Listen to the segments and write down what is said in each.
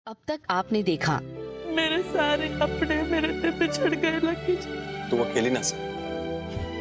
अब तक आपने देखा। मेरे सारे कपड़े मेरे से बिछड़ गए लकी जी। तू अकेली ना सह।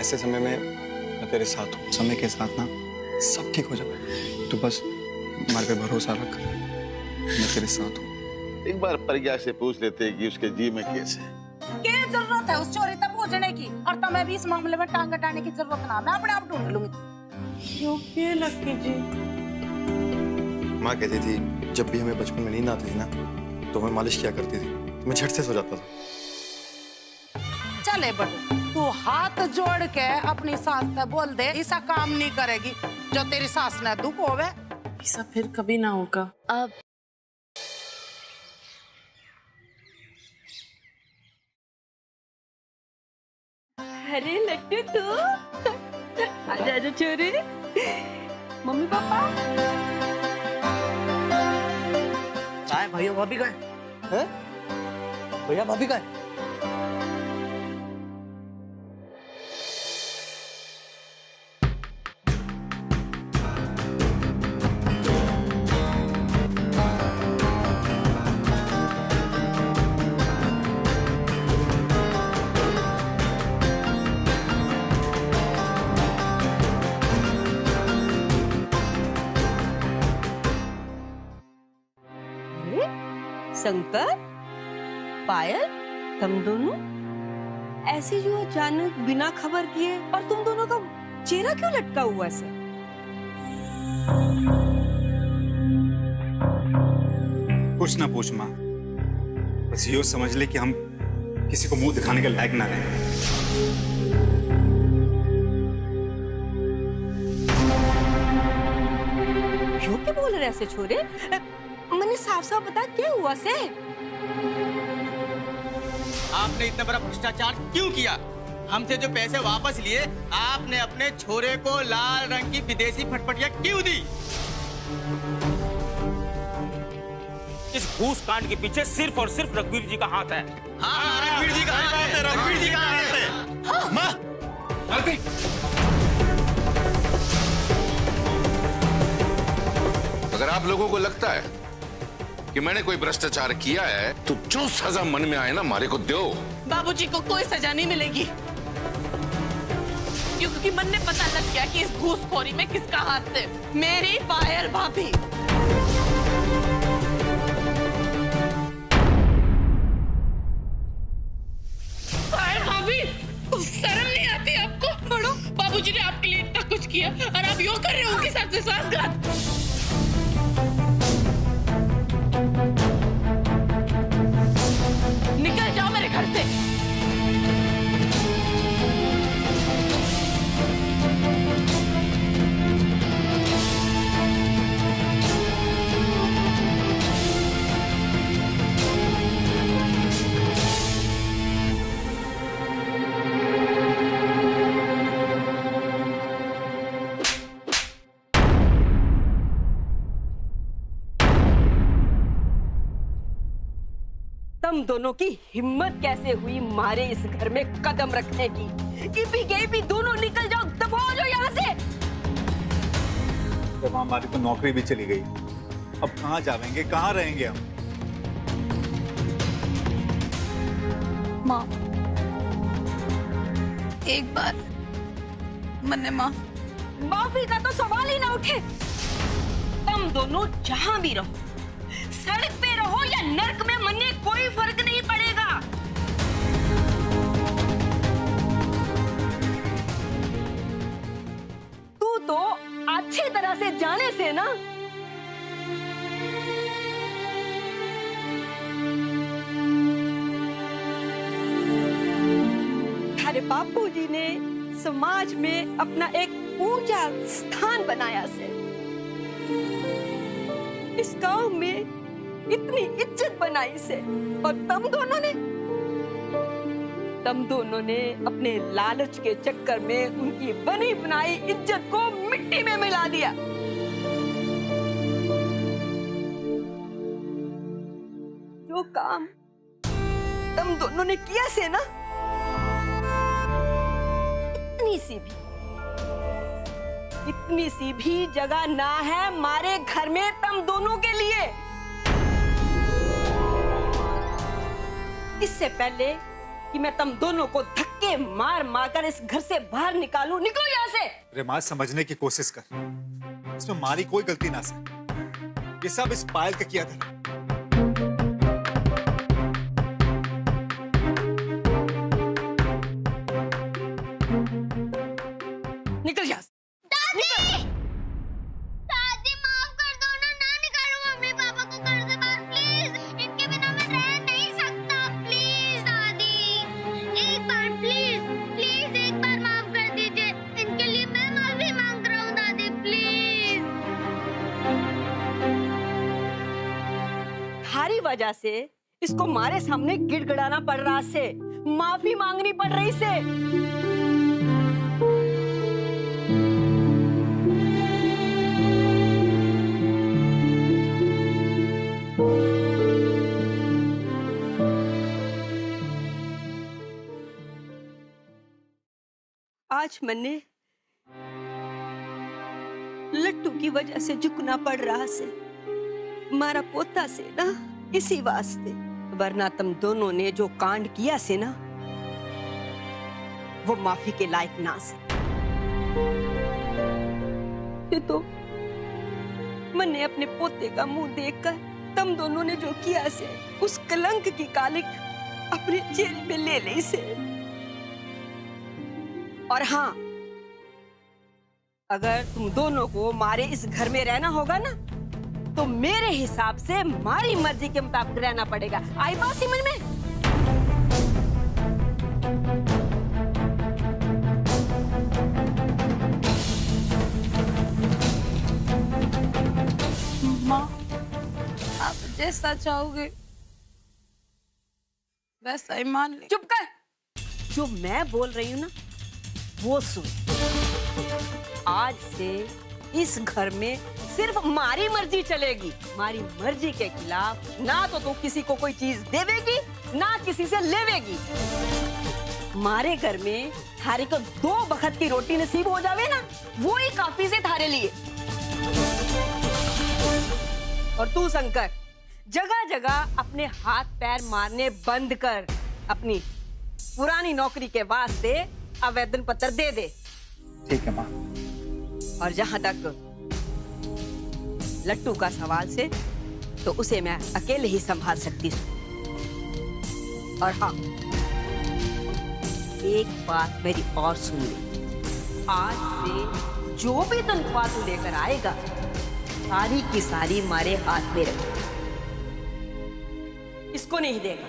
ऐसे समय में मैं तेरे साथ हूँ। समय के साथ ना सब ठीक हो जाएगा। तू बस हमारे पे भरोसा रख, मैं तेरे साथ हूँ। एक बार प्रज्ञा से पूछ लेते कि उसके जी में कैसे। क्या जरूरत है उस चोरी तक पहुंचने की, और तुम्हें भी इस मामले में टांग कटाने की जरूरत ना, मैं अपने आप ढूंढ लूंगी। क्यों लकी जी? माँ कहती थी जब भी हमें बचपन में नींद आती थी ना तो हमें मालिश किया करती थी, तो मैं झट से सो जाता था। चले बड़ू, तू हाथ जोड़ के अपनी सास से बोल दे ऐसा काम नहीं करेगी जो तेरी सास ने दुख होवे। ऐसा फिर कभी ना होगा। अब अरे लट्टू तू आजा आजा छोरे। मम्मी पापा चाय भैया भाभी गए हैं? भैया भाभी गए? शंकर, पायल, तुम दोनों ऐसे जो अचानक बिना खबर किए, और तुम दोनों का चेहरा क्यों लटका हुआ ऐसे? कुछ ना पूछ माँ, बस यो समझ ले कि हम किसी को मुंह दिखाने के लायक ना रहे। क्यों क्या बोल रहे ऐसे छोरे? मैंने साफ साफ बता क्या हुआ से? आपने इतना बड़ा भ्रष्टाचार क्यों किया? हमसे जो पैसे वापस लिए, आपने अपने छोरे को लाल रंग की विदेशी फटफटिया क्यों दी? इस घूस कांड के पीछे सिर्फ और सिर्फ रघुवीर जी का हाथ है। हाँ, रघुवीर जी का हाथ है, रघुवीर जी का हाथ है। हाँ। माँ, अगर आप लोगों को लगता है कि मैंने कोई भ्रष्टाचार किया है तो जो सजा मन में आए ना मारे को दो। बाबूजी को कोई सजा नहीं मिलेगी, क्योंकि मन ने पता लग गया कि इस घूसखोरी में किसका हाथ है। मेरी पायल भाभी। पायल भाभी, शर्म नहीं आती आपको? बड़ो, बाबूजी ने आपके लिए इतना कुछ किया और आप यूं कर रहे हो उनके साथ विश्वासघात। निकल जाओ मेरे घर से। तुम दोनों की हिम्मत कैसे हुई मारे इस घर में कदम रखने की? कि भी गई भी दोनों निकल जाओ, दफा हो जाओ यहाँ से। जब हमारी तो नौकरी भी चली गई, अब कहाँ जाएंगे, कहाँ रहेंगे हम? माँ, एक बार मन्ने माफी का तो सवाल ही ना उठे। तुम दोनों जहां भी रहो, सड़क पे रहो या नर्क में, मन्ने कोई फर्क नहीं पड़ेगा। तू तो अच्छी तरह से जाने से ना, अरे बापूजी ने समाज में अपना एक ऊंचा स्थान बनाया से, इस गांव में इतनी इज्जत बनाई से, और तुम दोनों ने अपने लालच के चक्कर में उनकी बनी बनाई इज्जत को मिट्टी में मिला दिया। जो काम तुम दोनों ने किया से ना, इतनी सी भी जगह ना है हमारे घर में तुम दोनों के लिए। इससे पहले कि मैं तुम दोनों को धक्के मार मार कर इस घर से बाहर निकालूं। निकलो यहाँ से। रेमाज, समझने की कोशिश कर, इसमें हमारी कोई गलती ना सर, ये सब इस पायल का किया था। निकल यहाँ से। दादी माफ कर दो ना, ना निकालो मम्मी पापा को घर से बाहर प्लीज। इनके बिना मैं रह नहीं सकता। प्लीज दादी, एक बार प्लीज प्लीज एक बार माफ कर दीजिए। इनके लिए मैं माफी मांग रहा हूँ दादी, प्लीज। थारी वजह से इसको मारे सामने गिड़गिड़ाना पड़ रहा से, माफी मांगनी पड़ रही से। आज मैंने लट्टू की वजह से झुकना पड़ रहा से, मारा पोता से ना, इसी वास्ते। वरना तुम दोनों ने जो कांड किया से ना, वो माफी के लायक ना से। ये तो मैंने अपने पोते का मुंह देखकर तुम दोनों ने जो किया से, उस कलंक की कालिक अपने चेहरे पे ले ली से। और हाँ, अगर तुम दोनों को मारे इस घर में रहना होगा ना, तो मेरे हिसाब से हमारी मर्जी के मुताबिक रहना पड़ेगा। आई बात समझ में? माँ, आप जैसा चाहोगे वैसा ही मान ले। चुप कर। जो मैं बोल रही हूँ ना, वो सुन। आज से इस घर में सिर्फ हमारी मर्जी चलेगी। हमारी मर्जी के खिलाफ ना तो तू किसी को कोई चीज देवेगी, ना किसी से लेवेगी। हमारे घर में थारे को 2 वक्त की रोटी नसीब हो जावे ना, वो ही काफी से थारे लिए। और तू शंकर, जगह जगह अपने हाथ पैर मारने बंद कर। अपनी पुरानी नौकरी के वास्ते आवेदन पत्र दे दे। ठीक है माँ। और जहां तक लट्टू का सवाल से, तो उसे मैं अकेले ही संभाल सकती हूँ। और हाँ, एक बात मेरी और सुन ले। आज से जो भी तनख्वाह तू लेकर आएगा, सारी की सारी हमारे हाथ में रख। इसको नहीं देगा,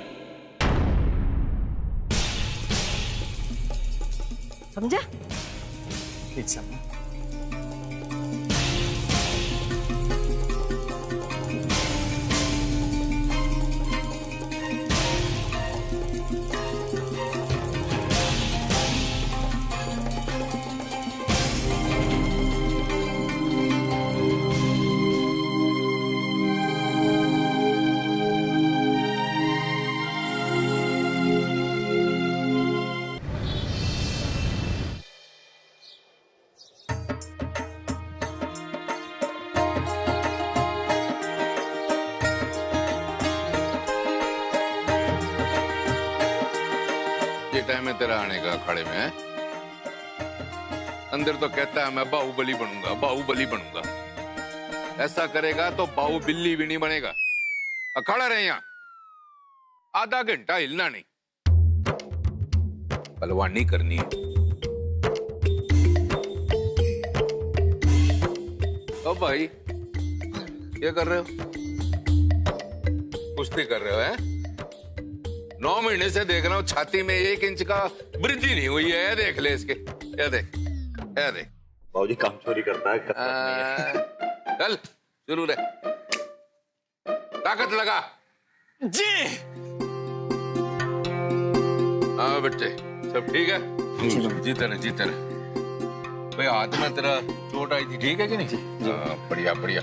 समझा? ठीक समझा। टाइम में तेरा आने का अखाड़े में है? अंदर तो कहता है मैं बाहुबली बनूंगा, बाहुबली बनूंगा। ऐसा करेगा तो बाहुबिल्ली भी नहीं बनेगा। अखाड़ा रहे यहाँ, आधा घंटा हिलना नहीं। पहलवानी करनी है। ओ भाई, क्या कर रहे हो? कुश्ती कर रहे हो हैं? 9 महीने से देख रहा हूँ, छाती में 1 इंच का वृद्धि नहीं हुई है। देख ले इसके, ये देख, ये देख। बाबूजी काम चोरी करता है। चल शुरू रहे, ताकत लगा जी। हाँ बच्चे, सब ठीक है? जीते रहे, जीते रहे। भाई हाथ में तेरा चोट आई थी, ठीक है कि नहीं? बढ़िया बढ़िया।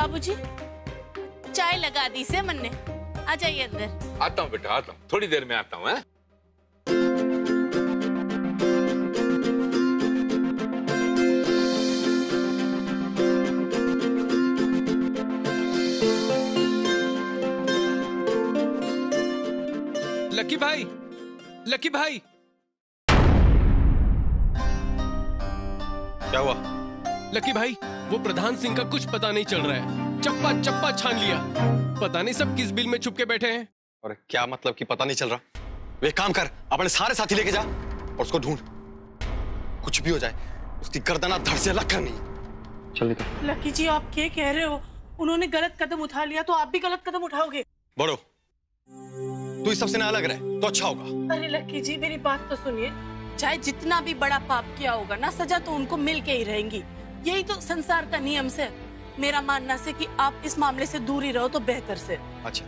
बाबूजी, चाय लगा दी से मन ने। आ जाइए अंदर। आता हूँ बेटा, आता हूँ, थोड़ी देर में आता हूँ। लकी भाई, लकी भाई, क्या हुआ? लकी भाई, वो प्रधान सिंह का कुछ पता नहीं चल रहा है। चप्पा चप्पा छान लिया, पता नहीं सब किस बिल में छुप के बैठे हैं। और क्या मतलब कि पता नहीं चल रहा? वे काम कर, अपने सारे साथी लेके जा और उसको ढूंढ। कुछ भी हो जाए, उसकी गर्दन धड़ से अलग करनी है। चल निकल। लकी जी, आप क्या कह रहे हो? उन्होंने गलत कदम उठा लिया तो आप भी गलत कदम उठाओगे? बड़ो, तू इस सबसे ना अलग रहे तो अच्छा होगा। अरे लकी जी, मेरी बात तो सुनिए। चाहे जितना भी बड़ा पाप किया होगा ना, सजा तो उनको मिल के ही रहेंगी। यही तो संसार का नियम से। मेरा मानना से कि आप इस मामले से दूर ही रहो तो बेहतर से। अच्छा,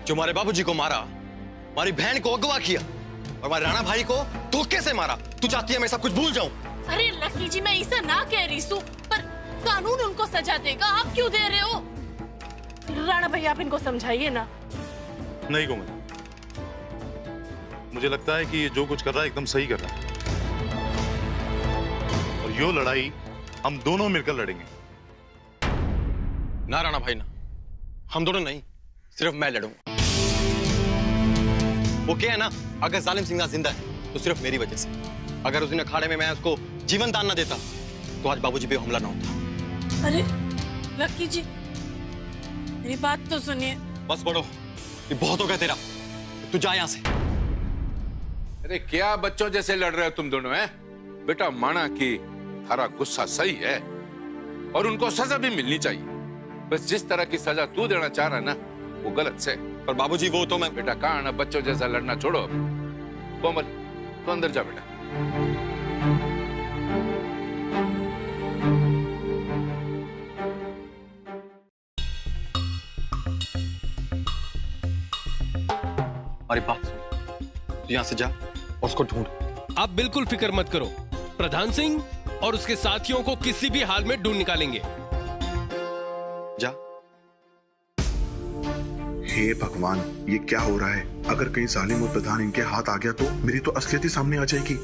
जो हमारे बाबूजी को मारा, हमारी बहन को अगवा किया और हमारे राणा भाई को धोखे से मारा, तू चाहती है मैं सब कुछ भूल जाऊं? अरे लकी जी, मैं ऐसा ना कह रही हूँ, पर कानून उनको सजा देगा, आप क्यों दे रहे हो? राणा भाई, आप इनको समझाइए ना। नहीं कोमल, मुझे लगता है कि ये जो कुछ कर रहा है एकदम सही कर रहा है, और यो लड़ाई हम दोनों मिलकर लड़ेंगे। ना राणा भाई ना, हम दोनों नहीं, सिर्फ मैं लड़ूंगा। वो क्या है ना, अगर जालिम सिंह जिंदा है तो सिर्फ मेरी वजह से। अगर उस दिन अखाड़े में मैं उसको जीवन दान ना देता तो आज बाबूजी पे हमला ना होता। अरे लकी जी, मेरी बात तो सुनिए। बस बड़ो, ये बहुत हो गया तेरा, तू जा यहां से। अरे क्या बच्चों जैसे लड़ रहे हो तुम दोनों? हैं बेटा, माना कि थारा गुस्सा सही है और उनको सजा भी मिलनी चाहिए। बस जिस तरह की सजा तू देना चाह रहा है ना, वो गलत से। पर बाबूजी वो तो मैं। बेटा कहा ना, बच्चों जैसा लड़ना छोड़ो। कोमल, तो अंदर जा बेटा। हमारी बात सुन, तू यहां से जा और उसको ढूंढ। आप बिल्कुल फिक्र मत करो, प्रधान सिंह और उसके साथियों को किसी भी हाल में ढूंढ निकालेंगे। जा। हे भगवान, ये क्या हो रहा है? अगर कहीं जालिम और प्रधान इनके हाथ आ गया तो मेरी तो असलियत ही सामने आ जाएगी।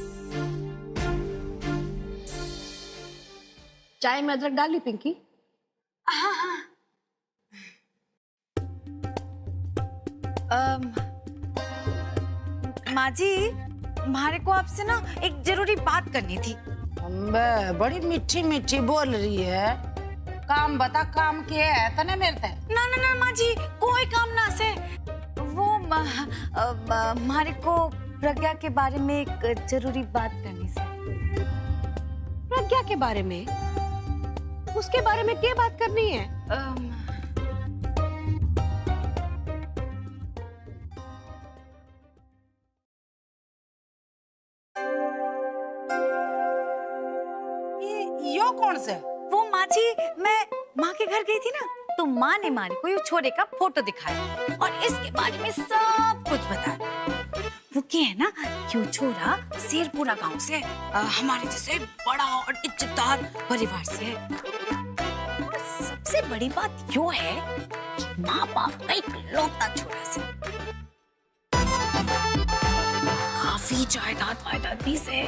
चाय में अदरक डाली पिंकी? हाँ हाँ। माँ जी, हमारे को आपसे ना एक जरूरी बात करनी थी। बड़ी मीठी मीठी बोल रही है। काम बता, काम क्या है तने मेरे ते? ना ना ना माँ जी, कोई काम ना से। वो हमारे को प्रज्ञा के बारे में एक जरूरी बात करनी से। प्रज्ञा के बारे में? उसके बारे में क्या बात करनी है? यो कौन से? वो माँ जी, मैं माँ के घर गई थी ना, तो माँ ने मारे को ये छोरे का फोटो दिखाया और इसके बारे में सब कुछ बताया। वो क्या है ना, क्यों छोरा शेरपुरा गांव से हमारे जैसे बड़ा और इज्जतदार परिवार से है। और सबसे बड़ी बात यो है कि माँ बाप का इकलौता छोरा से, काफी जायदाद वायदाद भी से।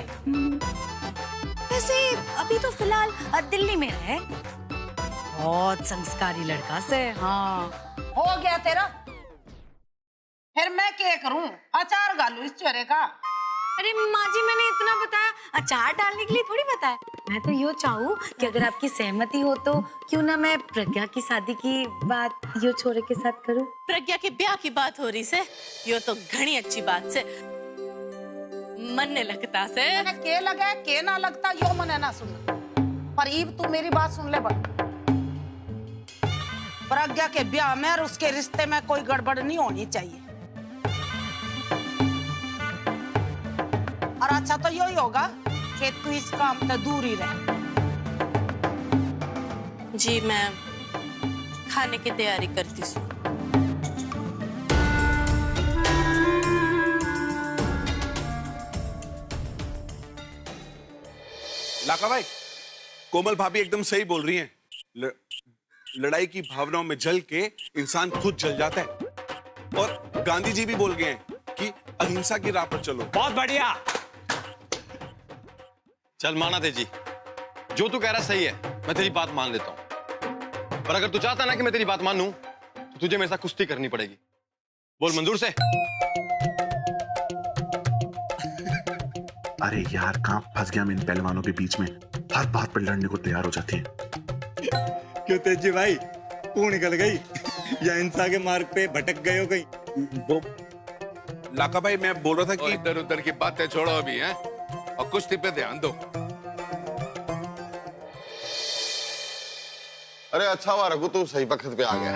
वैसे अभी तो फिलहाल दिल्ली में है। बहुत संस्कारी लड़का से। हाँ, हो गया तेरा। फिर मैं क्या करूं? अचार डालू इस चेहरे का? अरे माँ जी, मैंने इतना बताया, अचार डालने के लिए थोड़ी बताया। मैं तो यो चाहूँ कि अगर आपकी सहमति हो तो क्यों ना मैं प्रज्ञा की शादी की बात यो छोरे के साथ करूँ। प्रज्ञा के ब्याह की बात हो रही से? यो तो घनी अच्छी बात से। मन ने लगता से। के लगे के ना लगता यो मने ना सुनना। पर ईब तू मेरी बात सुन ले बड़। प्रज्ञा के ब्याह में और उसके रिश्ते में कोई गड़बड़ नहीं होनी चाहिए। और अच्छा तो यही होगा कि तू इस काम से दूर ही रह। जी, मैं खाने की तैयारी करती हूँ। लाका भाई, कोमल भाभी एकदम सही बोल रही हैं। लड़ाई की भावनाओं में जल के इंसान खुद जल जाता है। और गांधी जी भी बोल गए हैं कि अहिंसा की राह पर चलो। बहुत बढ़िया। चल माना तेजी, जो तू कह रहा सही है, मैं तेरी बात मान लेता हूं। पर अगर तू चाहता ना कि मैं तेरी बात मानूं, तो तुझे मेरे साथ कुश्ती करनी पड़ेगी। बोल मंजूर से? अरे यार, कहां फंस गया मैं इन पहलवानों के बीच में, हर बात पर लड़ने को तैयार हो जाती है। क्यों तेजी भाई, तू निकल गई या हिंसा के मार्ग पे भटक गए हो कहीं? वो लाका भाई, मैं बोल रहा था कि इधर उधर की बातें छोड़ो अभी, हैं, और कुश्ती पे ध्यान दो। अरे अच्छा हुआ रघु, तू सही वक्त पे आ गया।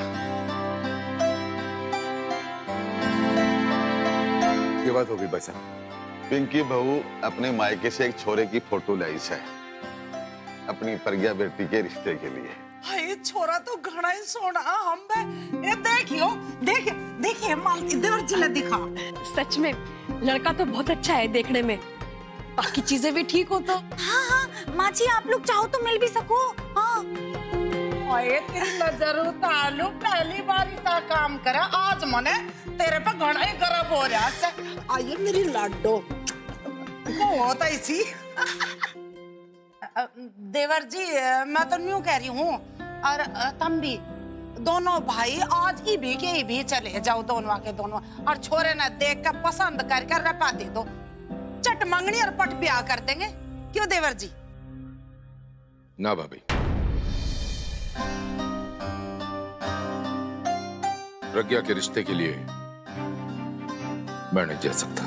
ये बात होगी भाई साहब। पिंकी बहू अपने मायके से एक छोरे की फोटो लाई है अपनी प्रज्ञा बेटी के रिश्ते के लिए। भाई छोरा तो घना ही सोना हम बे। ये देखियो, देखिए मालती देवर जी ने दिखा। सच में लड़का तो बहुत अच्छा है देखने में, बाकी चीजें भी ठीक हो तो। हाँ माँ जी, आप लोग चाहो तो मिल भी सको। हाँ तेरी नजर उतारू, पहली बार इतना काम करा आज मने तेरे पे घना ही गर्व हो रहा है। आइए मेरी लाडो को होता इसी। देवर जी, मैं तो न्यू कह रही हूँ, और तुम भी दोनों भाई आज ही भी चले जाओ, दोनों के दोनों, और छोरे ने देख कर पसंद करके रपा दे दो, चट मंगनी और पट ब्याह कर देंगे। क्यों देवर जी? ना भाभी, प्रज्ञा के रिश्ते के लिए मैं नहीं जा सकता।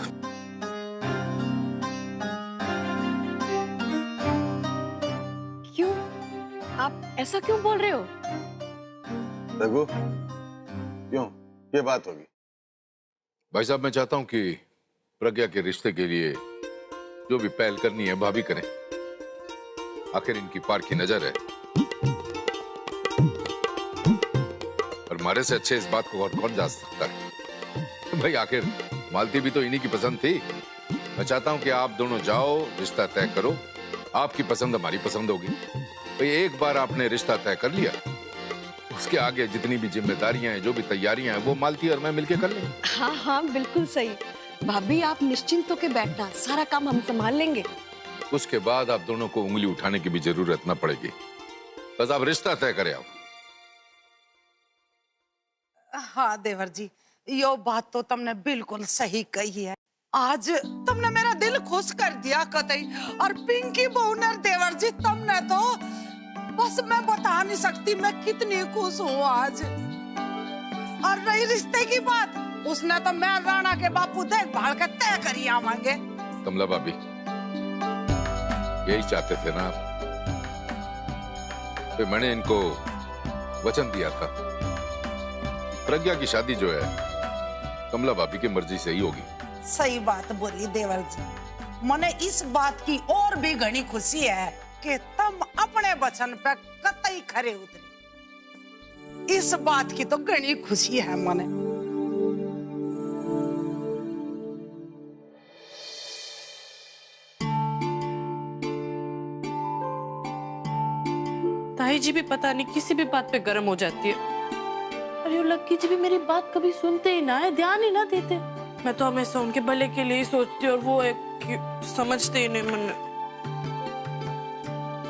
क्यों? आप ऐसा क्यों बोल रहे हो? रघु, क्यों, ये बात होगी? भाई साहब, मैं चाहता हूं कि प्रज्ञा के रिश्ते के लिए जो भी पहल करनी है भाभी करें। आखिर इनकी पार की नजर है, और हमारे से अच्छे इस बात को और कौन जा सकता है। भाई आखिर मालती भी तो इन्हीं की पसंद थी। मैं चाहता हूं कि आप दोनों जाओ, रिश्ता तय करो। आपकी पसंद हमारी पसंद होगी। भाई एक बार आपने रिश्ता तय कर लिया, उसके आगे जितनी भी जिम्मेदारियां हैं, जो भी तैयारियां हैं, वो मालती और मैं मिलके कर लेंगे। हाँ हाँ बिल्कुल सही। भाभी आप निश्चिंत होकर बैठना, सारा काम हम संभाल लेंगे। उसके बाद आप दोनों को उंगली उठाने की भी जरूरत न पड़ेगी। बस आप रिश्ता तय करें। आप हाँ देवर जी, यो बात तो तुमने बिल्कुल सही कही है। आज तुमने मेरा दिल खुश कर दिया कतई। और पिंकी बहू ने देवर जी, तुमने तो बस मैं बता नहीं सकती मैं कितनी खुश हूँ आज। और रही रिश्ते की बात, उसने तो मैं राणा के बापू देखभाल के तय करी आवांगे। कमला भाभी, यही चाहते थे ना आप? तो मैंने इनको वचन दिया था, प्रज्ञा की शादी जो है कमला भाभी की मर्जी से ही होगी। सही बात बोली देवर जी। मने इस बात की और भी घनी खुशी है कि तुम अपने वचन पे कतई खरे उतरे। इस बात की तो घनी खुशी है मने। ताई जी भी पता नहीं किसी भी बात पे गर्म हो जाती है। अरे लक्की जी भी मेरी बात कभी सुनते ही ना है, ध्यान ही ना देते। मैं तो हमेशा उनके भले के लिए ही सोचती और वो एक समझते ही नहीं। मन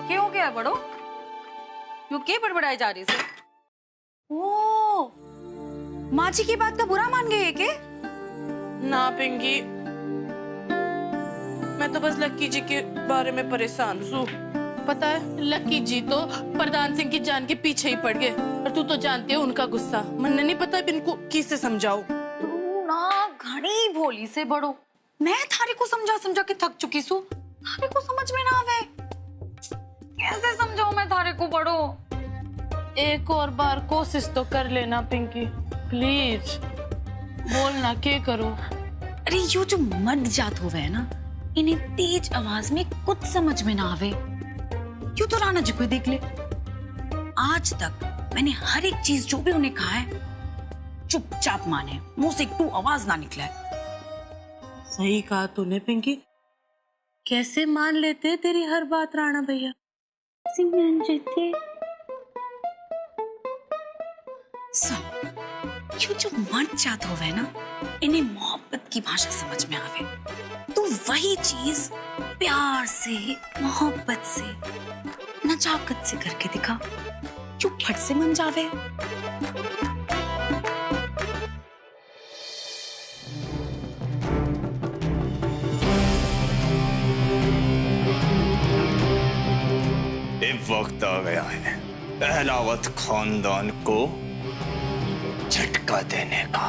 क्यों क्या बड़ो? क्यों के बड़बड़ाई जा रही है? ओ, माँ जी की बात का बुरा मान गए के? ना पिंकी, मैं तो बस लक्की जी के बारे में परेशान हूँ। पता है, लक्की जी तो प्रधान सिंह की जान के पीछे ही पड़ गए, और तू तो जानती है उनका गुस्सा। मन नहीं पता इनको किससे समझाऊं। तू ना घड़ी भोली से बड़ो, मैं थारे को समझा के थक चुकी सू। थारे को समझ में ना आवे, कैसे समझाऊं मैं थारे को बड़ो? एक और बार कोशिश तो कर लेना पिंकी, प्लीज। बोलना के करो। अरे यो जो मर्द जात होवे है ना, इन्हें तेज आवाज में कुछ समझ में ना आवे। क्यों तो राणा जी को देख ले, आज तक मैंने हर एक चीज जो भी उन्हें कहा है चुपचाप माने, मुंह से एक टू आवाज ना निकले। सही कहा तूने पिंकी, कैसे मान लेते तेरी हर बात राणा भैया। सिमरन जीते सुन, क्यों जो मर्द जात होवे ना, इन्हें मोहब्बत की भाषा समझ में आवे, तो वही चीज प्यार से, मोहब्बत से, नजाकत से करके दिखा, क्यों फट से मन जावे। वक्त आ गया है अहलावत खानदान को झटका देने का।